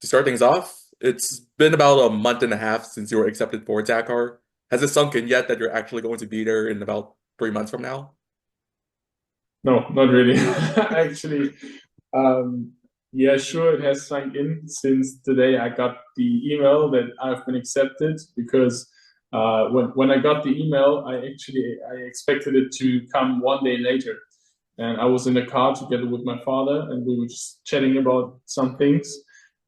To start things off, it's been about a month and a half since you were accepted for Dakar. Has it sunk in yet that you're actually going to be there in about 3 months from now? No, not really. Actually, um, yeah, sure, it has sunk in since today I got the email that I've been accepted because when I got the email, I expected it to come one day later, and I was in the car together with my father, and we were just chatting about some things,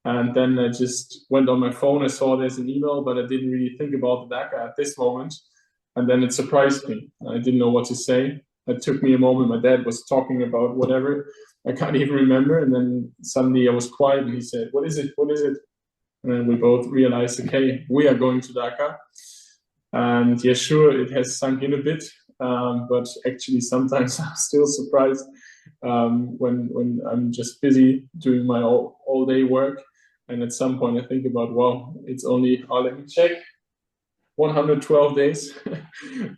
and then I just went on my phone. I saw there's an email, but I didn't really think about the DACA at this moment, and then it surprised me. I didn't know what to say. It took me a moment. My dad was talking about whatever. I can't even remember. And then suddenly I was quiet and he said, "What is it? What is it?" And then we both realized, okay, we are going to Dhaka. And yeah, sure, it has sunk in a bit. But actually, sometimes I'm still surprised when I'm just busy doing my all day work. And at some point, I think about, wow, it's only, oh, let me check, 112 days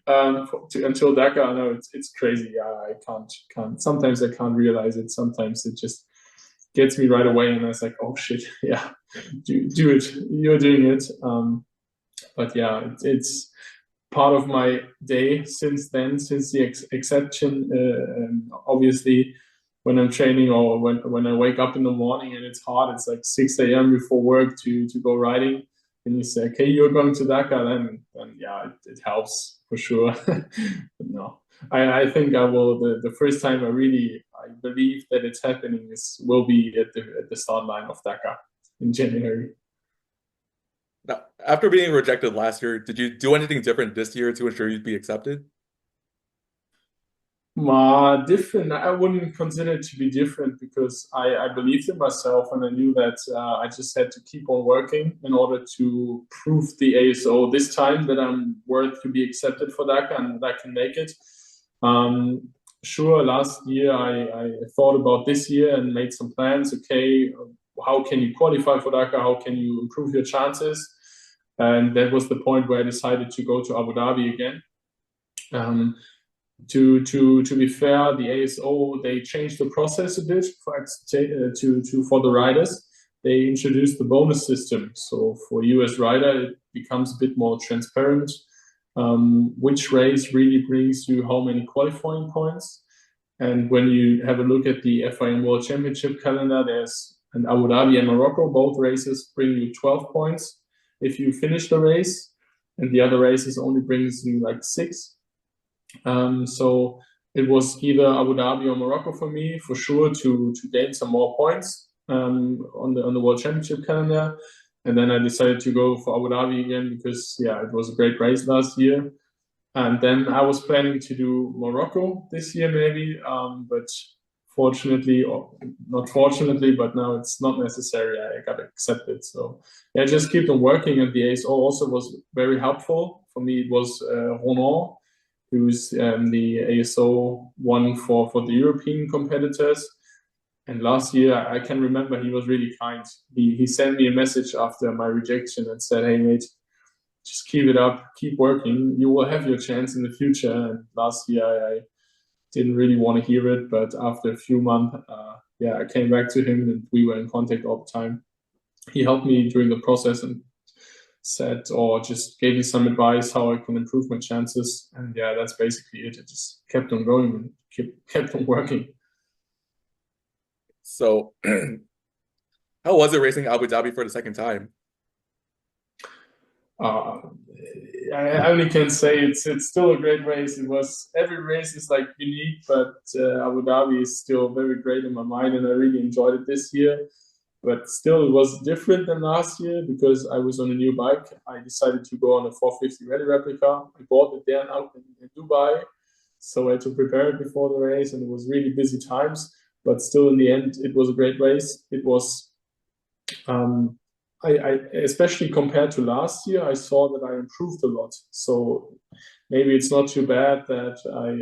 until Dakar. No, it's crazy. Yeah, I can't. Sometimes I can't realize it. Sometimes it just gets me right away, and I was like, oh shit, yeah, do it. You're doing it. But yeah, it's part of my day since then, since the exception. Obviously, when I'm training or when I wake up in the morning and it's hard, it's like 6 a.m. before work to go riding. And you say, okay, you're going to Dakar, then yeah, it helps for sure. But no, I think I will. The first time I believe that it's happening is will be at the start line of Dakar in January. Now, after being rejected last year, did you do anything different this year to ensure you'd be accepted? Different. I wouldn't consider it to be different because I believed in myself and I knew that I just had to keep on working in order to prove the ASO this time that I'm worth to be accepted for that and that I can make it. Um, sure, last year I thought about this year and made some plans. Okay, how can you qualify for Dakar? How can you improve your chances? And that was the point where I decided to go to Abu Dhabi again. Um, to be fair, the ASO they changed the process a bit for the riders. They introduced the bonus system, so for you as rider, it becomes a bit more transparent. Which race really brings you how many qualifying points? And when you have a look at the FIM World Championship calendar, there's an Abu Dhabi and Morocco. Both races bring you 12 points if you finish the race, and the other races only brings you like six. So it was either Abu Dhabi or Morocco for me, for sure, to gain some more points on the World Championship calendar. And then I decided to go for Abu Dhabi again because yeah, it was a great race last year. And then I was planning to do Morocco this year maybe, but fortunately, or not fortunately, but now it's not necessary. I got accepted. So yeah, just keep on working. And the ASO also was very helpful for me. It was Ronan, who's the ASO one for the European competitors. And last year, I can remember he was really kind. He sent me a message after my rejection and said, "Hey mate, just keep it up, keep working. You will have your chance in the future." And last year, I didn't really want to hear it, but after a few months, yeah, I came back to him and we were in contact all the time. He helped me during the process and said or just gave me some advice how I can improve my chances. And yeah, that's basically it. It just kept on going and kept on working. So, how was it racing Abu Dhabi for the second time? Uh, I only can say it's still a great race. It was every race is like unique, but Abu Dhabi is still very great in my mind, and I really enjoyed it this year. But still, it was different than last year because I was on a new bike. I decided to go on a 450 Rally replica. I bought it there now in Dubai, so I had to prepare it before the race, and it was really busy times. But still, in the end, it was a great race. It was um, I especially compared to last year, I saw that I improved a lot. So maybe it's not too bad that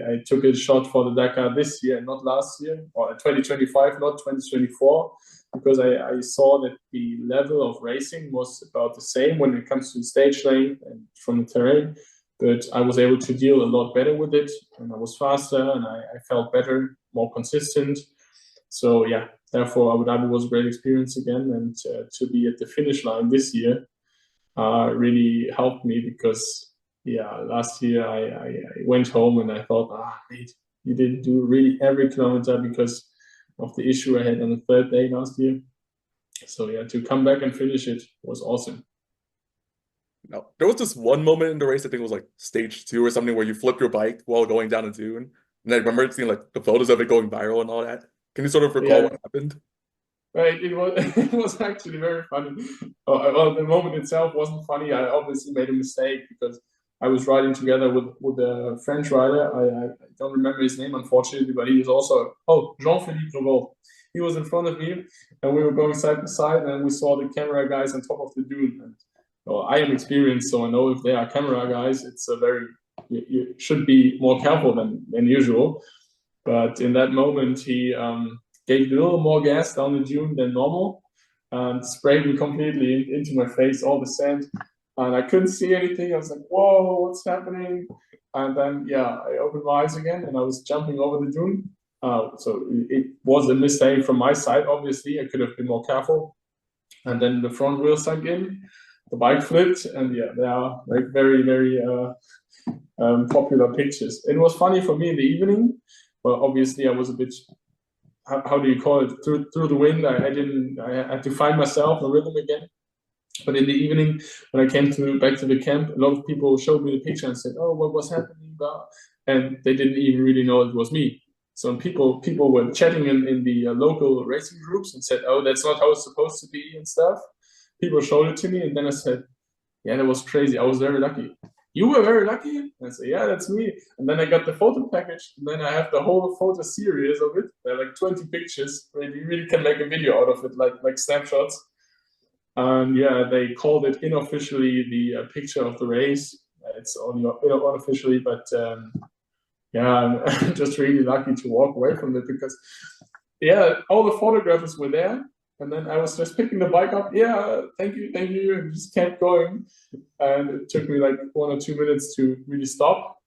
I took a shot for the Dakar this year and not last year, or 2025, not 2024, because I saw that the level of racing was about the same when it comes to the stage length and from the terrain. But I was able to deal a lot better with it, and I was faster, and I felt better, more consistent. So yeah, therefore, Abu Dhabi was a great experience again, and to be at the finish line this year really helped me because yeah, last year I went home and I thought, mate, you didn't do really every kilometer because of the issue I had on the third day last year. So yeah, to come back and finish it was awesome. No, there was this one moment in the race, I think it was like stage 2 or something, where you flipped your bike while going down a dune. And I remember seeing like the photos of it going viral and all that. Can you sort of recall Yeah, what happened? right. It was it was actually very funny. Well, the moment itself wasn't funny. I obviously made a mistake because I was riding together with a French rider. I don't remember his name unfortunately, but he was also Jean-Philippe Revolt. He was in front of me, and we were going side by side, and we saw the camera guys on top of the dune. And well, I am experienced, so I know if they are camera guys, it's a very you should be more careful than usual. But in that moment, he gave a little more gas down the dune than normal and sprayed me completely into my face, all the sand. And I couldn't see anything. I was like, whoa, what's happening? And then, yeah, I opened my eyes again and I was jumping over the dune. So it was a mistake from my side, obviously. I could have been more careful. And then the front wheel sunk in, the bike flipped, and yeah, they are like very, very popular pictures. It was funny for me in the evening. Well, obviously, I was a bit how do you call it through the wind. I had to find myself a rhythm again. But in the evening, when I came back to the camp, a lot of people showed me the picture and said, "Oh, what was happening?" And they didn't even really know it was me. So people were chatting in the local racing groups and said, "Oh, that's not how it's supposed to be" and stuff. People showed it to me, and then I said, "Yeah, that was crazy. I was very lucky." You were very lucky? And I said, "Yeah, that's me." And then I got the photo package, and then I have the whole photo series of it. There are like 20 pictures where you really can make a video out of it, like snapshots. And yeah, they called it unofficially the picture of the race. It's only unofficially, but yeah, I'm just really lucky to walk away from it because yeah, all the photographers were there. And then I was just picking the bike up. Yeah, thank you, and just kept going. And it took me like 1 or 2 minutes to really stop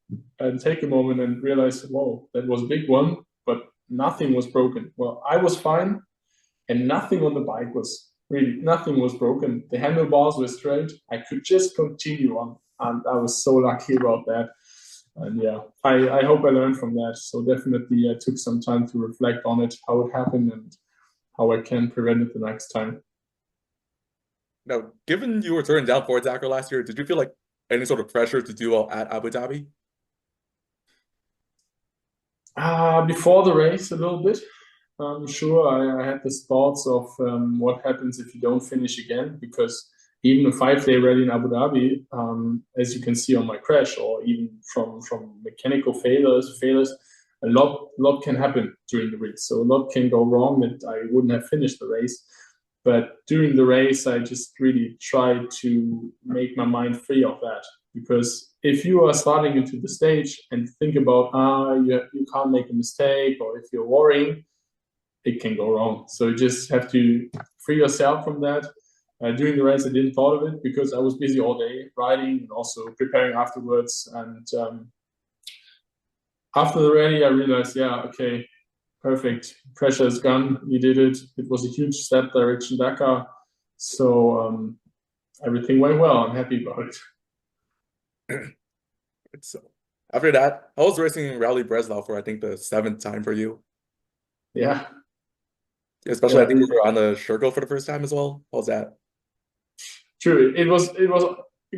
and take a moment and realize, whoa, that was a big one, but nothing was broken. Well, I was fine, and nothing on the bike was really nothing was broken. The handlebars were straight. I could just continue on, and I was so lucky about that. And yeah, I hope I learned from that. So definitely, I took some time to reflect on it, how it happened, and how I can prevent it the next time. Now, given you were turned down for Dakar last year, did you feel like any sort of pressure to do well at Abu Dhabi? Before the race, a little bit. I'm sure I had these thoughts of what happens if you don't finish again, because even a 5-day rally in Abu Dhabi, as you can see on my crash, or even from mechanical failures, a lot can happen during the race. So a lot can go wrong that I wouldn't have finished the race. But during the race, I just really tried to make my mind free of that. Because if you are starting into the stage and think about, you can't make a mistake, or if you're worrying, it can go wrong. So you just have to free yourself from that. During the race, I didn't thought of it because I was busy all day riding and also preparing afterwards. And after the rally, I realized, yeah, okay, perfect. Pressure is gone. You did it. It was a huge step direction Dakar. So everything went well. I'm happy about it. So after that, I was racing Rally Breslau for I think the 7th time for you. Yeah, Especially I yeah, think we were on the Circle for the first time as well. How was that? true. It was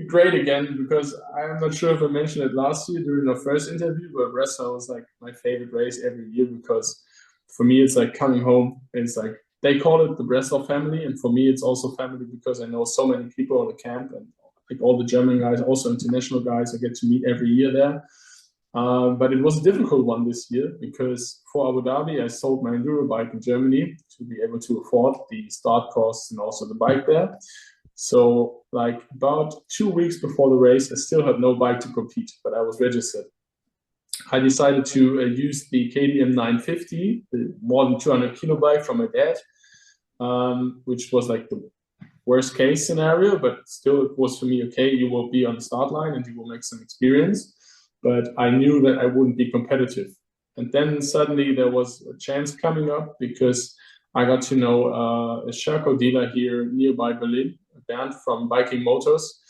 great again because I'm not sure if I mentioned it last year during our first interview, but Breslau was like my favorite race every year because for me it's like coming home. It's like they call it the Breslau family, and for me it's also family because I know so many people in the camp and like all the German guys, also international guys I get to meet every year there. But it was a difficult one this year because for Abu Dhabi, I sold my enduro bike in Germany to be able to afford the start costs and also the bike there. So, like about 2 weeks before the race, I still had no bike to compete, but I was registered. I decided to use the KDM 950, the more than 200 kilo bike from my dad, which was like the worst case scenario, but still it was for me, okay, you will be on the start line and you will make some experience. But I knew that I wouldn't be competitive. And then suddenly there was a chance coming up because I got to know a Sherco dealer here nearby Berlin, Bernd from Biking Motors,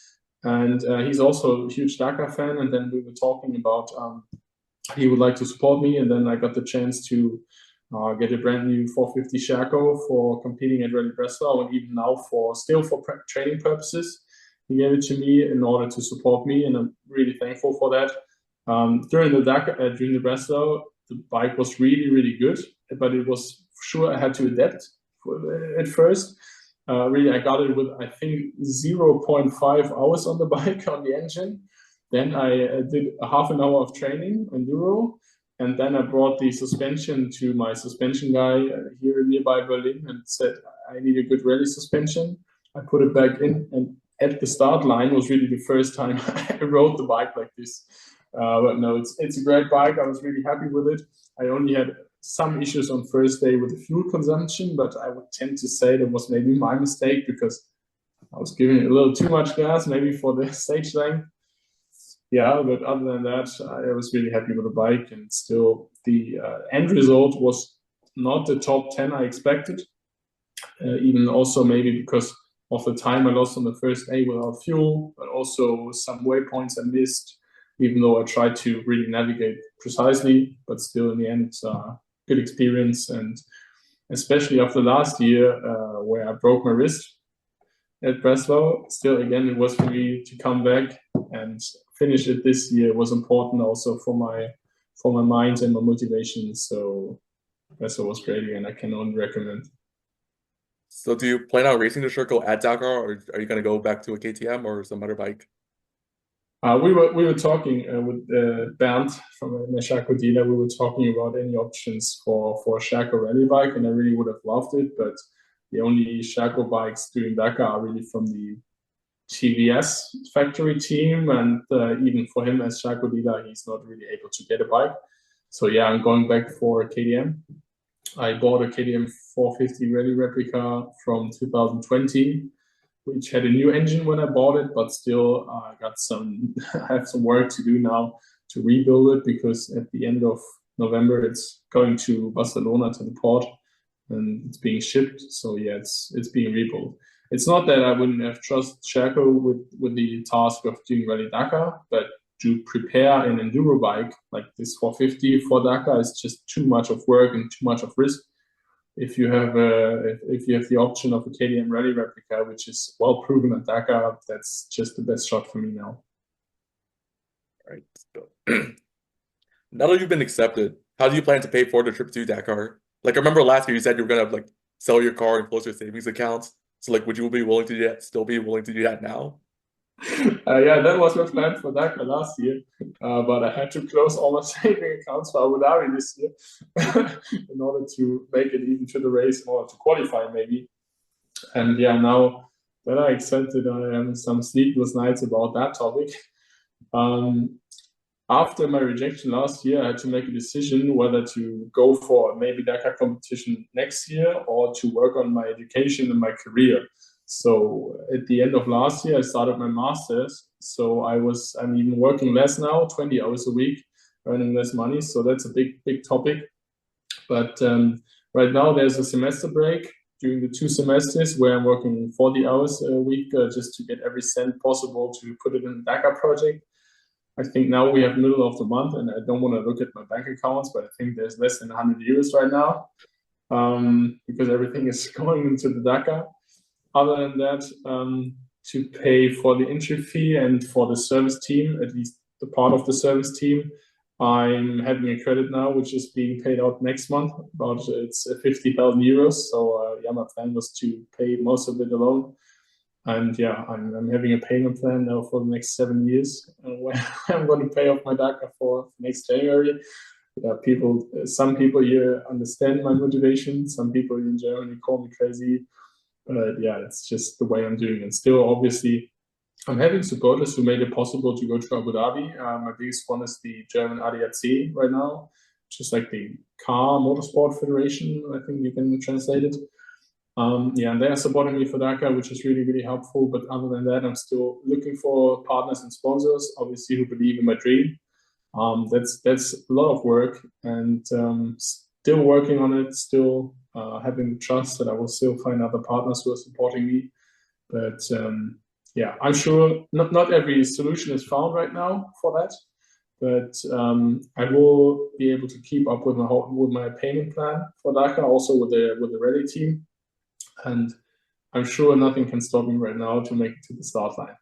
and he's also a huge Dakar fan. And then we were talking about he would like to support me, and then I got the chance to get a brand new 450 Sherco for competing at Rally Breslau, and even now for training purposes. He gave it to me in order to support me, and I'm really thankful for that. During the Dakar, during the Breslau, the bike was really good, but it was sure I had to adapt at first. Really, I got it with I think 0.5 hours on the bike on the engine. Then I did a half an hour of training enduro, and then I brought the suspension to my suspension guy here nearby Berlin and said I need a good rally suspension. I put it back in, and at the start line was really the first time I rode the bike like this. But no, it's a great bike. I was really happy with it. I only had some issues on first day with the fuel consumption, but I would tend to say that was maybe my mistake because I was giving it a little too much gas, maybe for the stage length. Yeah, but other than that, I was really happy with the bike, and still the end result was not the top 10 I expected. Even also maybe because of the time I lost on the first day without fuel, but also some waypoints I missed, even though I tried to really navigate precisely, but still in the end, good experience. And especially after last year, where I broke my wrist at Breslau, still again, it was for me to come back and finish it this year was important also for my mind and my motivation. So Breslau was great again. I can only recommend. So do you plan on racing the Sherco at Dakar, or are you going to go back to a KTM or some other bike? We were talking with Bernd from the Checkered dealer. We were talking about any options for a Sherco rally bike, and I really would have loved it. But the only Sherco bikes doing Dakar are really from the TVS factory team, and even for him as Sherco dealer, he's not really able to get a bike. So yeah, I'm going back for a KTM. I bought a KTM 450 rally replica from 2020. Which had a new engine when I bought it, but still I have some work to do now to rebuild it, because at the end of November it's going to Barcelona to the port and it's being shipped. So yeah, it's being rebuilt. It's not that I wouldn't have trust Sherco with the task of doing Rally Dakar, but to prepare an enduro bike like this 450 for Dakar is just too much of work and too much of risk. If you have the option of a KTM Rally replica, which is well proven at Dakar, that's just the best shot for me now. All right. So, now that you've been accepted, how do you plan to pay for the trip to Dakar? Like, I remember last year you said you were gonna like sell your car and close your savings accounts. So like, would you be willing to do that? Still be willing to do that now? Yeah, that was my plan for Dakar last year, but I had to close all my saving accounts for Abu Dhabi this year in order to make it even to the race, in order to qualify maybe. And yeah, now that I accepted, I have some sleepless nights about that topic. After my rejection last year, I had to make a decision whether to go for maybe Dakar competition next year or to work on my education and my career. So at the end of last year, I started my master's. So I'm even working less now, 20 hours a week, earning less money. So that's a big topic. But right now there's a semester break during the 2 semesters where I'm working 40 hours a week just to get every cent possible to put it in the Dakar project. I think now we have middle of the month, and I don't want to look at my bank accounts, but I think there's less than 100 euros right now because everything is going into the Dakar. Other than that, to pay for the entry fee and for the service team, at least the part of the service team, I'm having a credit now, which is being paid out next month. It's 50,000 euros. So yeah, my plan was to pay most of it alone. And yeah, I'm having a payment plan now for the next 7 years, where I'm going to pay off my Dakar for next January. Yeah, some people here understand my motivation. Some people in Germany call me crazy. But yeah, it's just the way I'm doing it. Still, obviously, I'm having supporters who made it possible to go to Abu Dhabi. My biggest one is the German ADAC right now, which is like the car motorsport federation, I think you can translate it. Yeah, and they are supporting me for Dakar, which is really helpful. But other than that, I'm still looking for partners and sponsors, obviously, who believe in my dream. That's a lot of work, and still working on it. Still having trust that I will still find other partners who are supporting me. But yeah, I'm sure not every solution is found right now for that. But I will be able to keep up with my payment plan for Dakar, also with the rally team, and I'm sure nothing can stop me right now to make it to the start line.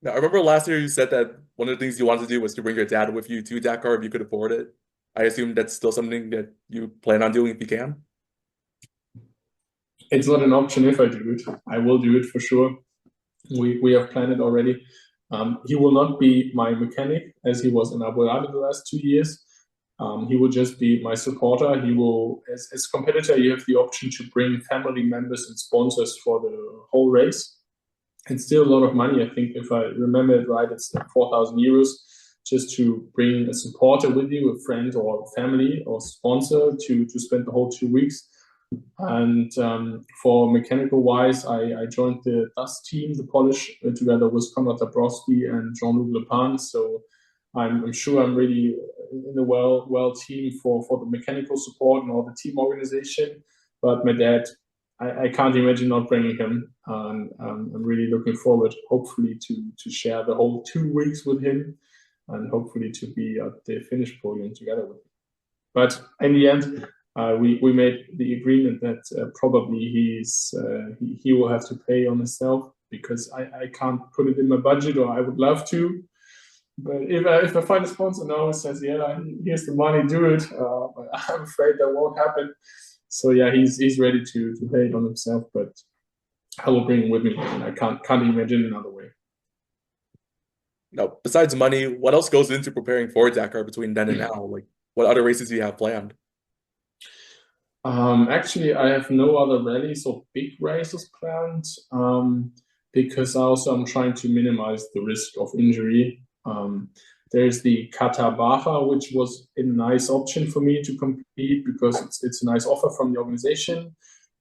Now, I remember last year you said that one of the things you wanted to do was to bring your dad with you to Dakar if you could afford it. I assume that's still something that you plan on doing if you can. It's not an option if I do it. I will do it for sure. We have planned it already. He will not be my mechanic as he was in Abu Dhabi the last 2 years. He will just be my supporter. He will, as competitor, you have the option to bring family members and sponsors for the whole race. It's still a lot of money. I think if I remember it right, it's like 4,000 euros just to bring a supporter with you, a friend or family or sponsor to spend the whole 2 weeks. And for mechanical wise, I joined the Dust team, the Polish, together with Konrad Dabrowski and Jean-Luc Lepin. So I'm sure I'm really in the well team for the mechanical support and all the team organization. But my dad, I can't imagine not bringing him. I'm really looking forward, hopefully, to share the whole 2 weeks with him, and hopefully to be at the finish podium together with him. But in the end, we made the agreement that probably he will have to pay on himself because I can't put it in my budget, or I would love to. But if I find a sponsor now who says, yeah, here's the money, do it, but I'm afraid that won't happen. So yeah, he's ready to pay it on himself, but I will bring him with me. And I can't imagine another way. Now, besides money, what else goes into preparing for Dakar between then and now? Like, what other races do you have planned? Actually, I have no other rallies or big races planned because also I'm trying to minimize the risk of injury. There's the Qatar Baja, which was a nice option for me to compete because it's a nice offer from the organization,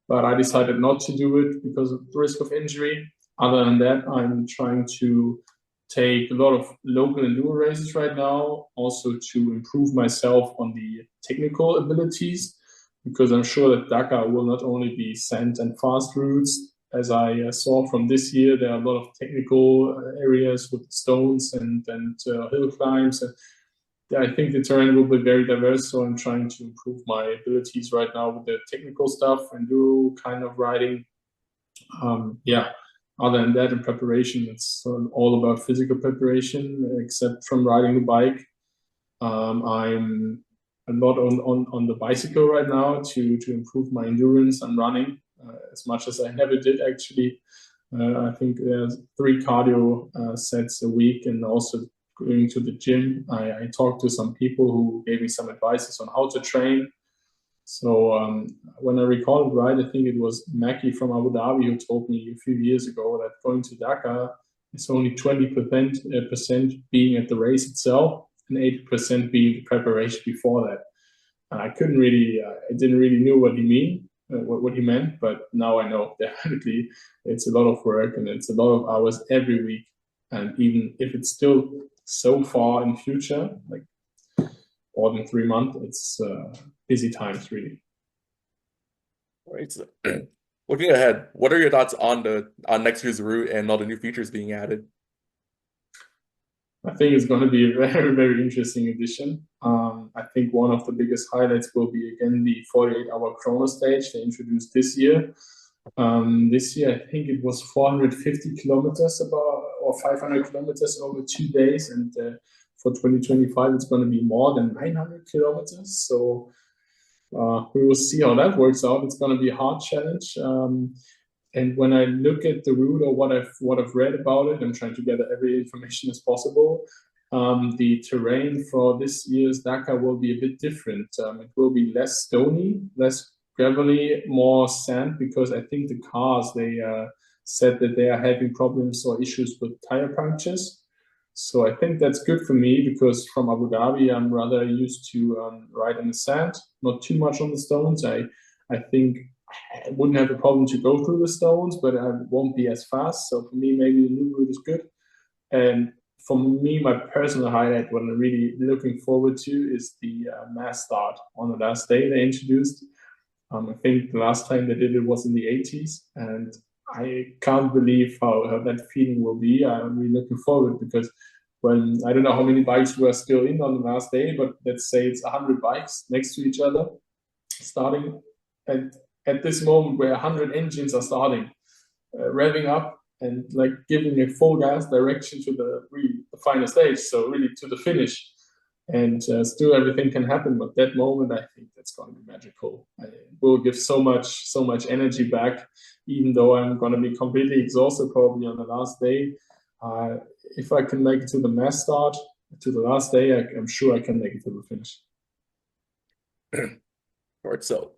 but I decided not to do it because of the risk of injury. Other than that, I'm trying to take a lot of local enduro races right now, also to improve myself on the technical abilities, because I'm sure that Dakar will not only be sand and fast routes. As I saw from this year, there are a lot of technical areas with stones and hill climbs. And I think the terrain will be very diverse, so I'm trying to improve my abilities right now with the technical stuff, enduro kind of riding. Yeah, other than that, in preparation, it's all about physical preparation, except from riding the bike. I'm a lot on the bicycle right now to improve my endurance and running as much as I never did actually. I think there's 3 cardio sets a week, and also going to the gym. I talked to some people who gave me some advices on how to train. So when I recall it right, I think it was Mackie from Abu Dhabi who told me a few years ago that going to Dakar is only 20% being at the race itself and 80% being the preparation before that. And I didn't really know what what he meant, but now I know definitely it's a lot of work and it's a lot of hours every week. And even if it's still so far in future, like more than 3 months, it's busy times really. Right. So, looking ahead, what are your thoughts on next year's route and all the new features being added? I think it's going to be a very, very interesting edition. I think one of the biggest highlights will be again the 48-hour chrono stage they introduced this year. This year, I think it was 450 kilometers or 500 kilometers over 2 days, and for 2025, it's going to be more than 900 kilometers. So we will see how that works out. It's going to be a hard challenge. And when I look at the route or what I've read about it, I'm trying to gather every information as possible. The terrain for this year's Dakar will be a bit different. It will be less stony, less gravelly, more sand, because I think the cars they said that they are having problems or issues with tire punctures. So I think that's good for me because from Abu Dhabi I'm rather used to ride in the sand, not too much on the stones. I think I wouldn't have a problem to go through the stones, but I won't be as fast. So for me, maybe the new route is good. And for me, my personal highlight, what I'm really looking forward to, is the mass start on the last day they introduced. I think the last time they did it was in the 80s, and I can't believe how that feeling will be. I'm really looking forward because when I don't know how many bikes were still in on the last day, but let's say it's 100 bikes next to each other starting at this moment where 100 engines are starting, revving up and like giving a full gas direction to the final stage, so really to the finish. And still everything can happen, but that moment, I think that's going to be magical. It will give so much energy back, even though I'm going to be completely exhausted probably on the last day. If I can make it to the mass start, to the last day, I'm sure I can make it to the finish. All right, so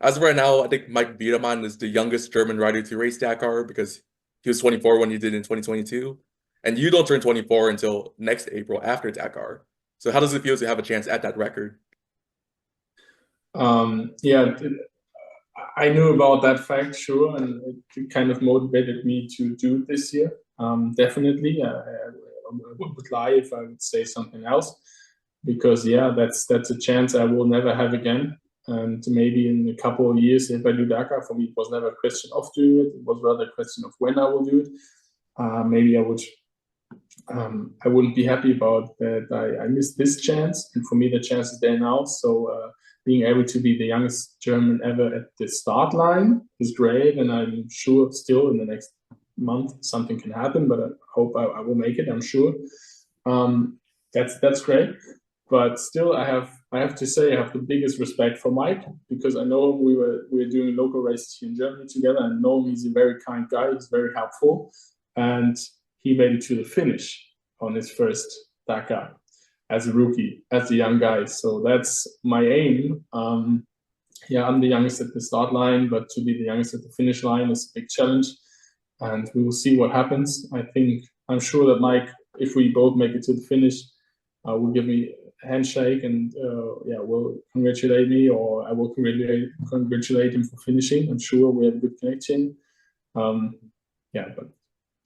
as of right now, I think Mike Wiedemann is the youngest German rider to race Dakar because he was 24 when he did in 2022. And you don't turn 24 until next April after Dakar. So how does it feel to have a chance at that record? Yeah, I knew about that fact, sure, and it kind of motivated me to do it this year. Definitely, I would lie if I would say something else, because yeah, that's a chance I will never have again. And maybe in a couple of years, if I do Dakar, for me, it was never a question of doing it. It was rather a question of when I will do it. Maybe I wouldn't be happy about that. I missed this chance, and for me, the chance is there now. So being able to be the youngest German ever at the start line is great, and I'm sure still in the next month something can happen. But I hope I will make it. I'm sure. That's great. But still, I have to say I have the biggest respect for Mike because I know we were doing local races here in Germany together, and know him. He's a very kind guy. He's very helpful, and he made it to the finish on his first Dakar as a rookie, as a young guy. So that's my aim. Yeah, I'm the youngest at the start line, but to be the youngest at the finish line is a big challenge, and we will see what happens. I'm sure that Mike, if we both make it to the finish, will give me a handshake and yeah, will congratulate me, or I will congratulate him for finishing. I'm sure we have a good connection. Yeah, but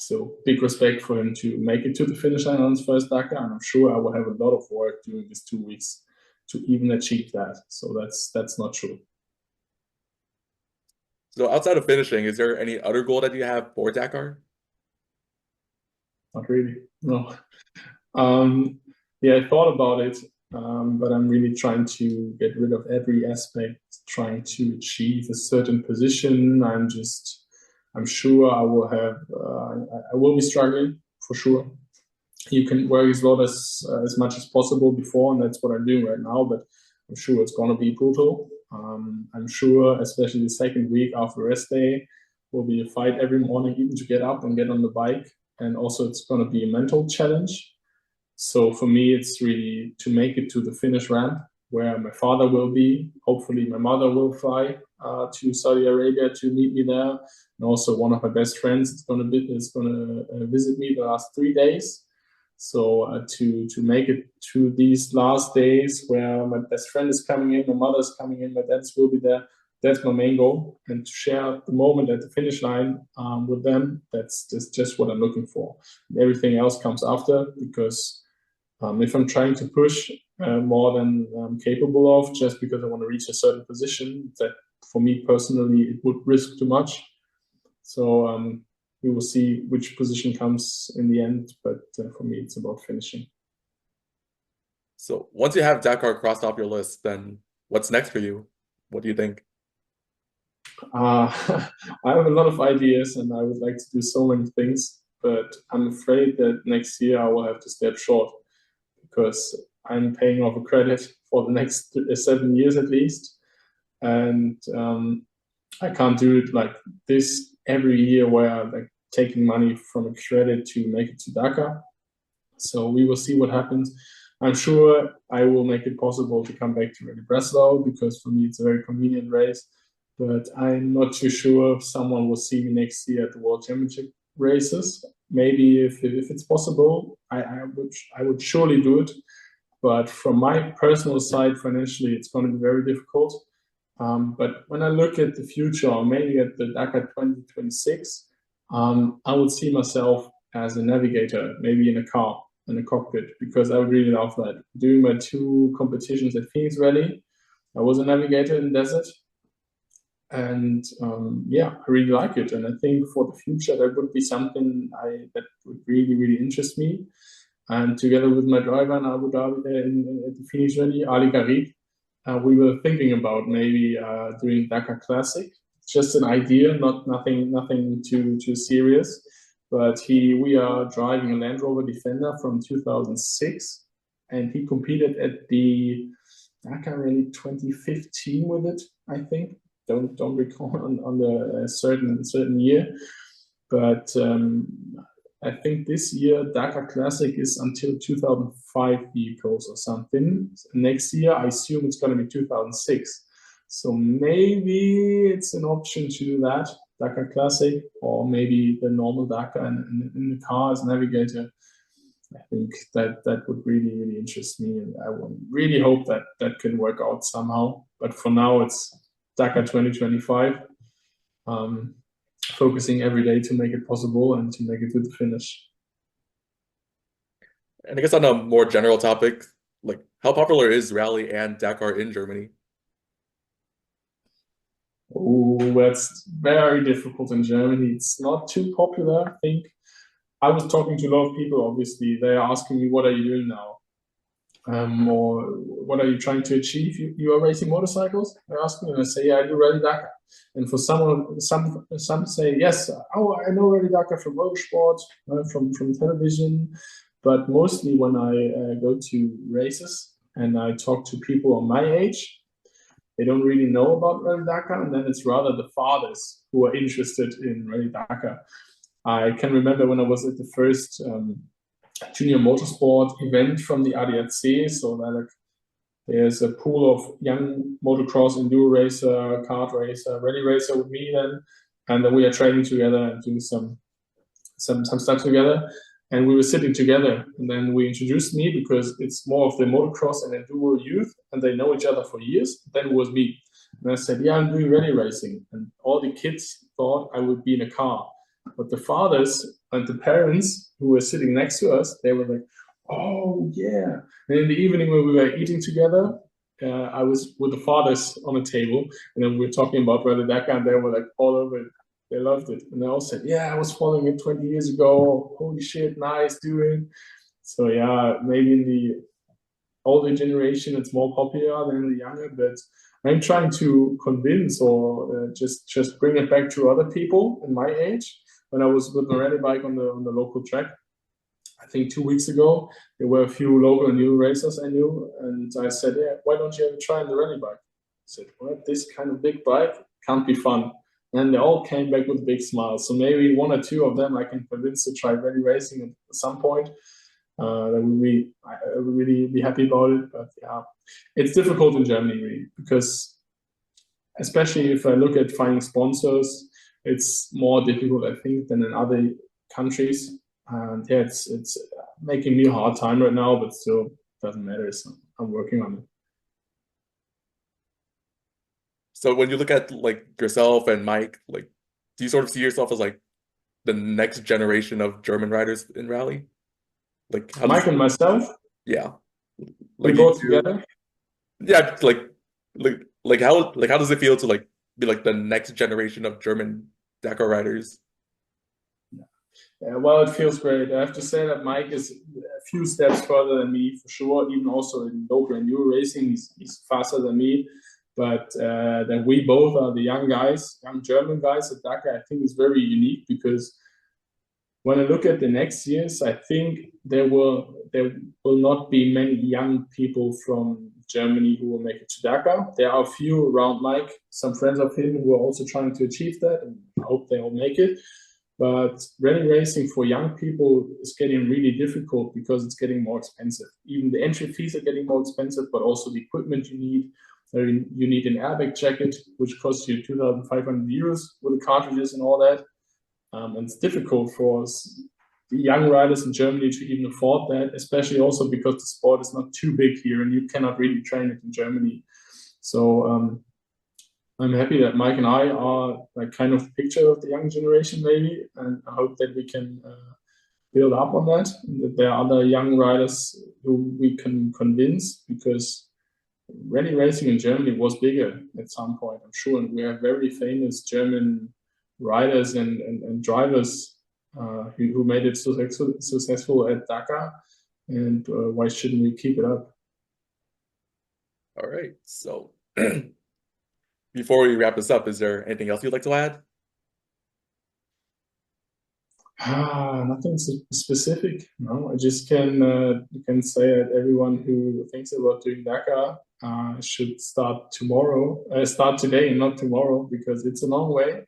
so big respect for him to make it to the finish line on his first Dakar, and I'm sure I will have a lot of work during these 2 weeks to even achieve that. So that's not true. So outside of finishing, is there any other goal that you have for Dakar? Not really. No. Um, yeah, I thought about it, but I'm really trying to get rid of every aspect, trying to achieve a certain position. I'm sure I will be struggling for sure. You can work as much as possible before, and that's what I'm doing right now. But I'm sure it's going to be brutal. I'm sure, especially the second week after rest day, will be a fight every morning, even to get up and get on the bike. And also, it's going to be a mental challenge. So for me, it's really to make it to the finish ramp where my father will be. Hopefully, my mother will fly to Saudi Arabia to meet me there, and also one of my best friends is going to visit me the last 3 days. So to make it to these last days where my best friend is coming in, my mother's coming in, my dad's will be there. That's my main goal, and to share the moment at the finish line with them. That's just what I'm looking for. Everything else comes after because if I'm trying to push more than I'm capable of, just because I want to reach a certain position, that for me personally, it would risk too much. So we will see which position comes in the end. But for me, it's about finishing. So once you have Dakar crossed off your list, then what's next for you? What do you think? I have a lot of ideas and I would like to do so many things, but I'm afraid that next year I will have to step short because I'm paying off a credit for the next 7 years at least. And I can't do it like this every year where I'm like taking money from a credit to make it to Dakar. So we will see what happens. I'm sure I will make it possible to come back to Rally Breslau because for me it's a very convenient race. But I'm not too sure if someone will see me next year at the World Championship races. Maybe if it's possible, I would surely do it. But from my personal side, financially, it's going to be very difficult. But when I look at the future, or maybe at the Dakar 2026, I would see myself as a navigator, maybe in a car, in a cockpit, because I would really love that. Doing my 2 competitions at Phoenix Rally, I was a navigator in the desert, And yeah, I really like it. And I think for the future, that would be something that would really interest me. And together with my driver in Abu Dhabi, at the finish rally, Ali Garib, we were thinking about maybe doing Dakar Classic. Just an idea, nothing too serious. But we are driving a Land Rover Defender from 2006, and he competed at the Dakar Rally 2015 with it, I think. Don't recall on the certain year, but I think this year Dakar Classic is until 2005 vehicles or something. Next year, I assume it's going to be 2006. So maybe it's an option to do that, Dakar Classic, or maybe the normal Dakar in the car as navigator. I think that would really interest me, and I would really hope that can work out somehow. But for now, it's Dakar 2025. Focusing every day to make it possible and to make it to the finish. And I guess on a more general topic, like how popular is Rally and Dakar in Germany? Oh, that's very difficult in Germany. It's not too popular, I think. I was talking to a lot of people, obviously. They're asking me, what are you doing now? Or what are you trying to achieve? You are racing motorcycles? They ask me, and I say, yeah, I do Rally Dakar. And for some say, yes, oh, I know Rally Dakar from motorsport, from television. But mostly when I go to races and I talk to people on my age, they don't really know about Rally Dakar, and then it's rather the fathers who are interested in Rally Dakar. I can remember when I was at the first junior motorsport event from the ADAC, so that there's a pool of young motocross, enduro racer, kart racer, rally racer with me then, and then we are training together and doing some stuff together. And we were sitting together, and then we introduced me because it's more of the motocross and enduro youth, and they know each other for years. Then it was me, and I said, "Yeah, I'm doing rally racing," and all the kids thought I would be in a car, but the fathers and the parents who were sitting next to us, they were like, "Oh yeah!" And in the evening when we were eating together, I was with the fathers on a table, and then we were talking about Rally Dakar, and they were like all over it. They loved it. And they all said, yeah, I was following it 20 years ago. Holy shit, nice, doing. So yeah, maybe in the older generation, it's more popular than the younger, but I'm trying to convince or just bring it back to other people in my age. When I was with my rally bike on the local track, I think 2 weeks ago, there were a few local new racers I knew, and I said, yeah, why don't you ever try on the rally bike? I said, what, this kind of big bike can't be fun. And they all came back with big smiles. So maybe one or two of them I can convince to try rally racing at some point. That would be, I would really be happy about it. But yeah, it's difficult in Germany really, because especially if I look at finding sponsors, it's more difficult I think than in other countries. And yeah, it's making me a hard time right now, but still doesn't matter. So I'm working on it. So when you look at like yourself and Mike, like do you sort of see yourself as like the next generation of German riders in rally? Like how does Mike and myself, yeah. we Like you both two together. yeah, like how does it feel to like be like the next generation of German Dakar riders? Well, it feels great. I have to say that Mike is a few steps further than me for sure. Even also in local enduro racing, he's faster than me. But that we both are the young guys, young German guys at Dakar, I think is very unique because when I look at the next years, I think there will not be many young people from Germany who will make it to Dakar. There are a few around Mike, some friends of him who are also trying to achieve that, and I hope they will make it. But rally racing for young people is getting really difficult because it's getting more expensive. Even the entry fees are getting more expensive, but also the equipment you need. You need an airbag jacket, which costs you 2,500 euros with the cartridges and all that. And it's difficult for the young riders in Germany to even afford that, especially also because the sport is not too big here and you cannot really train it in Germany. So I'm happy that Mike and I are like kind of the picture of the young generation, maybe, and I hope that we can build up on that. And that there are other young riders who we can convince because rally racing in Germany was bigger at some point, I'm sure, and we have very famous German riders and drivers who made it so successful at Dakar. And why shouldn't we keep it up? All right. So before we wrap this up, is there anything else you'd like to add? Nothing specific. No, I just can say that everyone who thinks about doing Dakar should start tomorrow. Start today, not tomorrow, because it's a long way.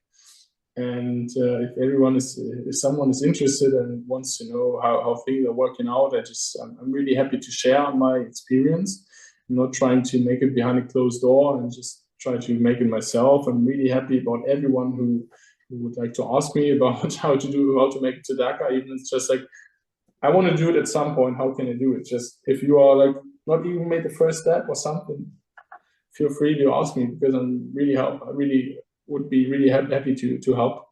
And if someone is interested and wants to know how things are working out, I'm really happy to share my experience. I'm not trying to make it behind a closed door and just try to make it myself. I'm really happy about everyone who would like to ask me about how to make it to Dakar. Even it's just like I want to do it at some point. How can I do it? Just if you are like not even made the first step or something, feel free to ask me because I really would be really happy to help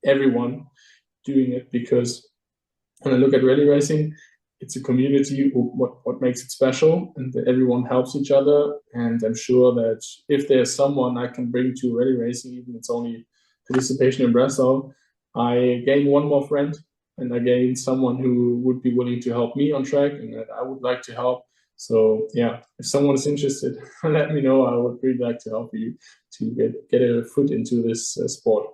everyone doing it because when I look at rally racing, it's a community. What makes it special, and that everyone helps each other. And I'm sure that if there's someone I can bring to rally racing, even if it's only participation in Breslau, I gain one more friend, and I gain someone who would be willing to help me on track, and that I would like to help. So yeah, if someone is interested, let me know. I would really like to help you to get a foot into this sport.